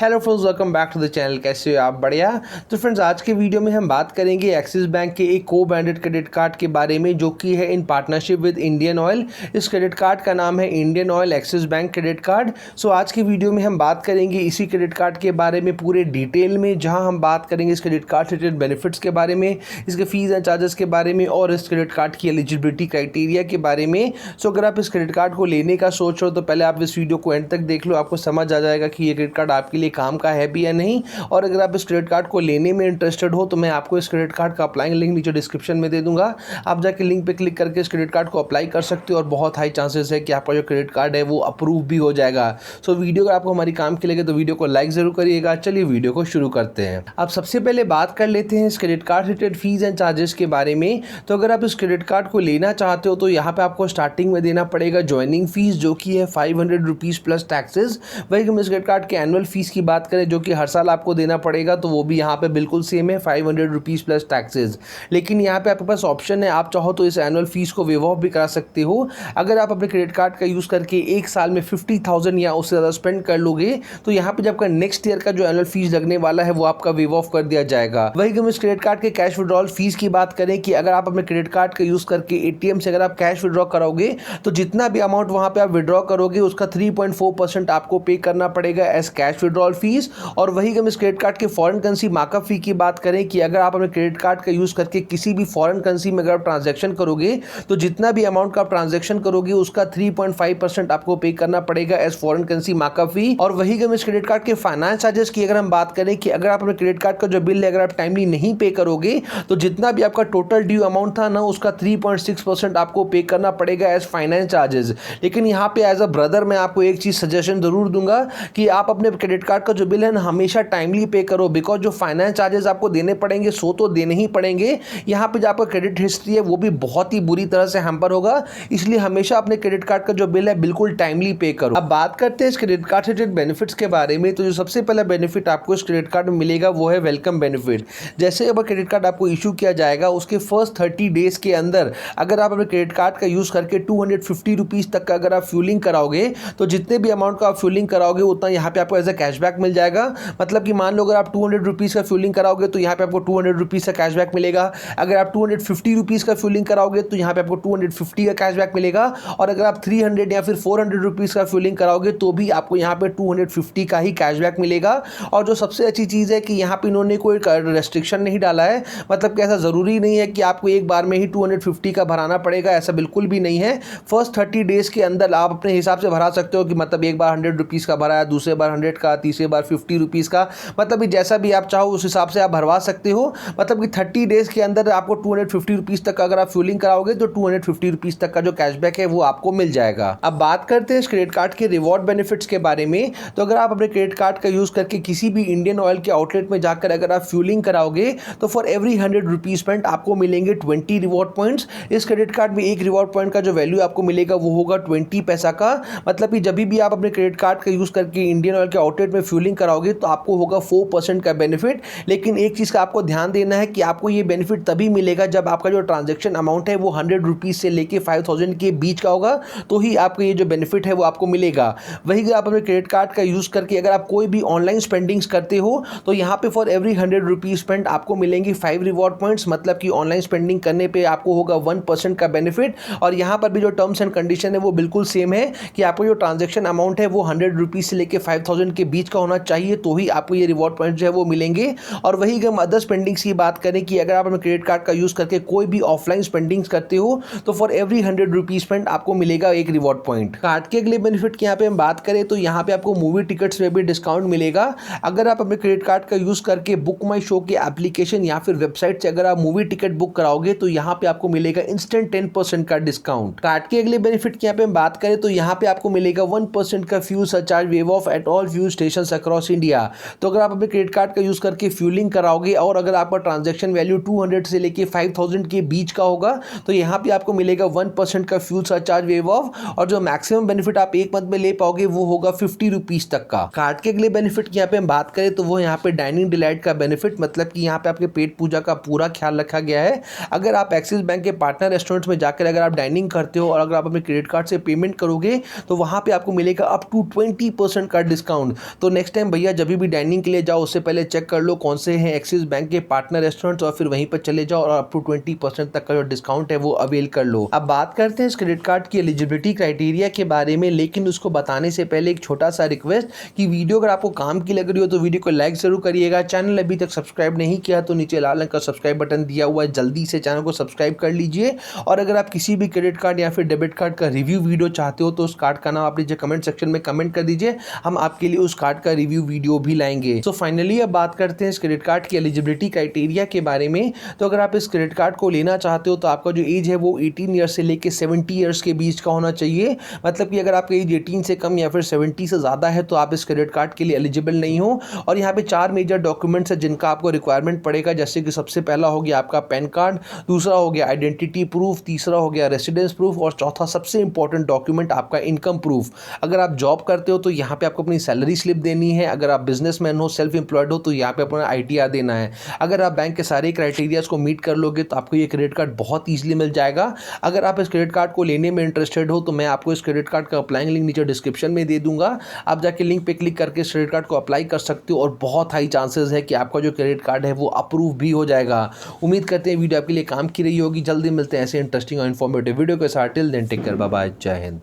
Hello friends, welcome back to the channel. कैसे हो आप? बढ़िया। तो फ्रेंड्स, आज के वीडियो में हम बात करेंगे एक्सिस बैंक के एक को ब्रांडेड क्रेडिट कार्ड के बारे में, जो कि है in partnership with Indian Oil. इस क्रेडिट कार्ड का नाम है Indian Oil Axis Bank credit card. So आज की वीडियो में हम बात करेंगे इसी क्रेडिट कार्ड के बारे में पूरे डिटेल में, जहाँ हम बात करेंगे इस क्रेडिट कार्ड से रिलेटेड बेनिफिट्स के बारे में, इसके फीस एंड चार्जेस के बारे में और इस क्रेडिट कार्ड की एलिजिबिलिटी क्राइटेरिया के बारे में। सो अगर आप इस क्रेडिट कार्ड को लेने का सोच रहे हो तो पहले आप इस वीडियो को एंड तक देख लो, आपको समझ आ जाएगा कि ये क्रेडिट कार्ड आपके लिए काम का है भी या नहीं। और अगर आप इस क्रेडिट कार्ड को लेने में इंटरेस्टेड हो तो मैं आपको इस क्रेडिट कार्ड का अप्लाई लिंक नीचे डिस्क्रिप्शन में दे दूंगा। आप जाके लिंक पे क्लिक करके इस क्रेडिट कार्ड को अप्लाई कर सकते हो और बहुत हाई चांसेस है कि आपका जो क्रेडिट कार्ड है वो अप्रूव भी हो जाएगा। सो वीडियो अगर आपको हमारी काम के लगे तो वीडियो को लाइक जरूर करिएगा। चलिए वीडियो को शुरू करते हैं। अब सबसे पहले बात कर लेते हैं इस credit card related fees and charges के बारे में। तो अगर आप इस क्रेडिट कार्ड को लेना चाहते हो तो यहाँ पे आपको स्टार्टिंग में देना पड़ेगा ज्वाइनिंग फीस, जो कि है 500 रुपीज़ प्लस टैक्सेस। वही हम इस क्रेडिट कार्ड के एनुअल फीस की बात करें, जो कि हर साल आपको देना पड़ेगा, तो वो भी यहाँ पे बिल्कुल सेम है, 500 रुपीज़ प्लस टैक्सेस। लेकिन यहाँ पे आपके पास ऑप्शन है, आप चाहो तो इस एनुअल फीस को वेव ऑफ भी करा सकते हो। अगर आप अपने क्रेडिट कार्ड का यूज़ करके एक साल में 50,000 या उससे ज़्यादा स्पेंड कर लोगे तो यहाँ पे जब आपका नेक्स्ट ईयर का जो एनुअल फीस लगने वाला है वो आपका वेव ऑफ कर दिया जाएगा। वही हम इस क्रेडिट कार्ड के कैश विड्रॉल फीस की बात करें कि अगर आप अपने क्रेडिट कार्ड का यूज़ करके एटीएम से अगर आप कैश विड्रॉ कराओगे तो जितना भी अमाउंट वहाँ पे आप विड्रॉ करोगे उसका 3.4% आपको पे करना पड़ेगा एज कैश विड्रॉल फीस। और वही हम इस क्रेडिट कार्ड के फॉरेन करेंसी मार्कअप फी की बात करें कि अगर आप अपने क्रेडिट कार्ड का यूज़ करके किसी भी फॉरेन करेंसी में अगर आप ट्रांजैक्शन करोगे तो जितना भी अमाउंट का आप ट्रांजैक्शन करोगे उसका 3.5% आपको पे करना पड़ेगा एज फॉरेन करेंसी मार्कअप फी। और वही हम इस क्रेडिट कार्ड के फाइनेंस चार्जेस की अगर हम बात करें कि अगर आप अपने क्रेडिट कार्ड का जो बिल है अगर आप टाइमली नहीं पे करोगे तो जितना भी आपका टोटल ड्यू अमाउंट था ना उसका 3.6% आपको पे करना पड़ेगा एज फाइनेंस चार्जेस। लेकिन यहाँ पे एज अ ब्रदर मैं आपको एक चीज़ सजेशन जरूर दूंगा कि आप अपने क्रेडिट कार्ड का जो बिल है ना हमेशा टाइमली पे करो, बिकॉज जो फाइनेंस चार्जेस आपको देने पड़ेंगे सो तो देने ही पड़ेंगे। यहाँ पे जो आपका क्रेडिट हिस्ट्री है वो भी बहुत ही बुरी तरह से हैम्पर होगा, इसलिए हमेशा अपने क्रेडिट कार्ड का जो बिल है बिल्कुल टाइमली पे करो। अब बात करते हैं इस क्रेडिट कार्ड से रिलेटेड बेनिफिट्स के बारे में। तो जो सबसे पहला बेनिफिट आपको इस क्रेडिट कार्ड में मिलेगा वो है वेलकम बेनिफिट। जैसे अब क्रेडिट कार्ड आपको इशू किया जाएगा उसके फर्स्ट 30 डेज के अंदर अगर आप अपने क्रेडिट कार्ड का यूज़ करके 250 रुपीज़ तक का अगर आप फ्यूलिंग कराओगे तो जितने भी अमाउंट का आप फ्यूलिंग कराओगे उतना यहाँ पे आपको एज अ कैशबैक मिल जाएगा। मतलब कि मान लो अगर आप 200 रुपीज़ का फ्यूलिंग कराओगे तो यहाँ पे आपको 200 रुपीज़ का कैशबैक मिलेगा। अगर आप 250 रुपीज़ का फ्यूलिंग कराओगे तो यहाँ पे आपको 250 का कैशबैक मिलेगा। और अगर आप 300 या फिर 400 रुपीज़ का फ्यूलिंग कराओगे तो भी आपको यहाँ पे 250 का ही कैशबैक मिलेगा। और जो सबसे अच्छी चीज़ है कि यहाँ पे इन्होंने कोई रेस्ट्रिक्शन नहीं डाला है, मतलब कि ऐसा ज़रूरी नहीं है कि आपको एक बार में ही 250 का भराना पड़ेगा, ऐसा बिल्कुल भी नहीं है। फर्स्ट 30 डेज के अंदर आप अपने हिसाब से भरा सकते हो कि मतलब एक बार 100 रुपीज़ का भराया, दूसरे बार 100 का, तीसरे बार 50 रुपीज़ का, मतलब कि जैसा भी आप चाहो उस हिसाब से आप भरवा सकते हो। मतलब कि 30 डेज के अंदर आपको 250 रुपीज़ तक अगर आप फ्यूलिंग कराओगे तो 250 रुपीज़ तक का जो कैशबैक है वो आपको मिल जाएगा। अब बात करते हैं इस क्रेडिट कार्ड के रिवॉर्ड बेनिफिट्स के बारे में। तो अगर आप अपने क्रेडिट कार्ड का यूज़ करके किसी भी इंडियन ऑयल के आउटलेट में जाकर अगर आप फ्यूलिंग कराओगे तो फॉर एवरी 100 रुपीज़ स्पेंट आपको मिलेंगे 20 रिवॉर्ड पॉइंट्स। इस क्रेडिट कार्ड में एक रिवॉर्ड पॉइंट का जो वैल्यू आपको मिलेगा वो होगा 20 पैसा का। मतलब कि जब भी आप अपने क्रेडिट कार्ड का यूज़ करके इंडियन ऑयल के आउटलेट में फ्यूलिंग कराओगे तो आपको होगा 4% का बेनिफिट। लेकिन एक चीज़ का आपको ध्यान देना है कि आपको ये बेनिफिट तभी मिलेगा जब आपका जो ट्रांजैक्शन अमाउंट है वो 100 रुपीज़ से लेके 5,000 के बीच का होगा, तो ही आपको ये जो बेनिफिट है वो आपको मिलेगा। वही अगर आप अपने क्रेडिट कार्ड का यूज़ करके अगर आप कोई भी ऑनलाइन स्पेंडिंग्स करते हो तो यहाँ पे फॉर एवरी 100 रुपीज़ स्पेंड आपको मिलेंगी 5 रिवॉर्ड पॉइंट्स। मतलब कि ऑनलाइन स्पेंडिंग करने पे आपको होगा 1% का बेनिफिट। और यहाँ पर भी जो टर्म्स एंड कंडीशन है वो बिल्कुल सेम है कि आपको जो ट्रांजैक्शन अमाउंट है वो 100 रुपीज़ से लेके 5,000 के बीच का होना चाहिए, तो ही आपको ये रिवॉर्ड पॉइंट जो है वो मिलेंगे। और वही हम अदर स्पेंडिंग्स की बात करें कि अगर आप अपने क्रेडिट कार्ड का यूज़ करके कोई भी ऑफलाइन स्पेंडिंग्स करते हो तो फॉर एवरी 100 रुपीज़ स्पेंड आपको मिलेगा एक रिवॉर्ड पॉइंट। कार्ड के अगले बेनिफिट की यहाँ पे हम बात करें तो यहाँ पे आपको मूवी टिकट्स में भी डिस्काउंट मिलेगा। अगर आप अपने क्रेडिट कार्ड का यूज़ करके बुक माई शो के एप्लीकेशन या फिर वेबसाइट से अगर आप मूवी टिकट बुक कराओगे तो यहाँ पे आपको मिलेगा इंस्टेंट 10% का डिस्काउंट। कार्ड के अगले बेनिफिट की यहाँ पे हम बात करें तो यहाँ पे आपको मिलेगा 1% का fuel surcharge wave of at all fuel station across India. तो अगर आप अपने क्रेडिट कार्ड का यूज़ करके फ्यूलिंग कराओगे और अगर आपका ट्रांजैक्शन वैल्यू 200 से लेके 5,000 के बीच का होगा तो यहाँ पे आपको मिलेगा 1% का फ्यूल सरचार्ज वेव ऑफ। और जो मैक्सिमम बेनिफिट आप एक मंथ में ले पाओगे वो होगा 50 रुपीज़ तक का। कार्ड के अगले बेनिफिट की यहाँ पे हम बात करें तो वो यहाँ पे डाइनिंग डिलाइट का बेनिफिट, मतलब कि यहाँ पे आपके पेट पूजा का पूरा ख्याल रखा गया है। अगर आप एक्सिस बैंक के पार्टनर रेस्टोरेंट्स में जाकर अगर आप डाइनिंग करते हो और अगर आप अपने क्रेडिट कार्ड से पेमेंट करोगे तो वहाँ पे आपको मिलेगा अप टू 20% का डिस्काउंट। तो नेक्स्ट टाइम भैया जब भी डाइनिंग के लिए जाओ उससे पहले चेक कर लो कौन से हैं एक्सिस बैंक के पार्टनर रेस्टोरेंट्स और फिर वहीं पर चले जाओ और अप टू 20% तक का जो डिस्काउंट है वो अवेल कर लो। अब बात करते हैं इस क्रेडिट कार्ड की एलिजिबिलिटी क्राइटेरिया के बारे में, लेकिन उसको बताने से पहले एक छोटा सा रिक्वेस्ट कि वीडियो अगर आपको काम की लग रही हो तो वीडियो को लाइक जरूर करिएगा। चैनल अभी तक सब्सक्राइब नहीं किया तो नीचे लाल रंग का सब्सक्राइब बटन दिया हुआ है, जल्दी से चैनल को सब्सक्राइब कर लीजिए। और अगर आप किसी भी क्रेडिट कार्ड या फिर डेबिट कार्ड का रिव्यू वीडियो चाहते हो तो उस कार्ड का नाम आप नीचे कमेंट सेक्शन में कमेंट कर दीजिए, हम आपके लिए उस कार्ड का रिव्यू वीडियो भी लाएंगे। तो फाइनली अब बात करते हैं इस क्रेडिट कार्ड की एलिजिबिलिटी क्राइटेरिया के बारे में। तो अगर आप इस क्रेडिट कार्ड को लेना चाहते हो तो आपका जो एज है वो 18 ईयर्स से लेकर 70 ईयर्स के बीच का होना चाहिए। मतलब कि अगर आपका एज 18 से कम या फिर 70 से ज़्यादा है तो आप इस क्रेडिट कार्ड के लिए एलिजिबल नहीं हो। और यहाँ पे 4 मेजर डॉक्यूमेंट्स है जिनका आपको रिक्वायरमेंट पड़ेगा, जैसे कि सबसे पहला हो गया आपका पैन कार्ड, दूसरा हो गया आइडेंटिटी प्रूफ, तीसरा हो गया रेसिडेंस प्रूफ और चौथा सबसे इंपॉर्टेंट डॉक्यूमेंट आपका इनकम प्रूफ। अगर आप जॉब करते हो तो यहाँ पे आपको अपनी सैलरी स्लिप देनी है, अगर आप बिजनेसमैन हो, सेल्फ एम्प्लॉयड हो तो यहाँ पे अपना ITR देना है। अगर आप बैंक के सारे क्राइटेरियाज को मीट कर लोगे तो आपको ये क्रेडिट कार्ड बहुत ईजिली मिल जाएगा। अगर आप इस क्रेडिट कार्ड को लेने में इंटरेस्टेड हो तो मैं आपको इस क्रेडिट कार्ड का अप्लाइंग लिंक नीचे डिस्क्रिप्शन में दे दूंगा, आप जाके लिंक पे क्लिक करके इस क्रेडिट कार्ड को अप्लाई कर सकते हो और बहुत हाई चांसेस है कि आपका जो क्रेडिट कार्ड है वो अप्रूव भी हो जाएगा। उम्मीद करते हैं वीडियो आपके लिए काम की रही होगी। जल्दी मिलते हैं ऐसे इंटरेस्टिंग और इन्फॉर्मेटिव वीडियो के साथ। Till then take care, bye bye, जय हिंद।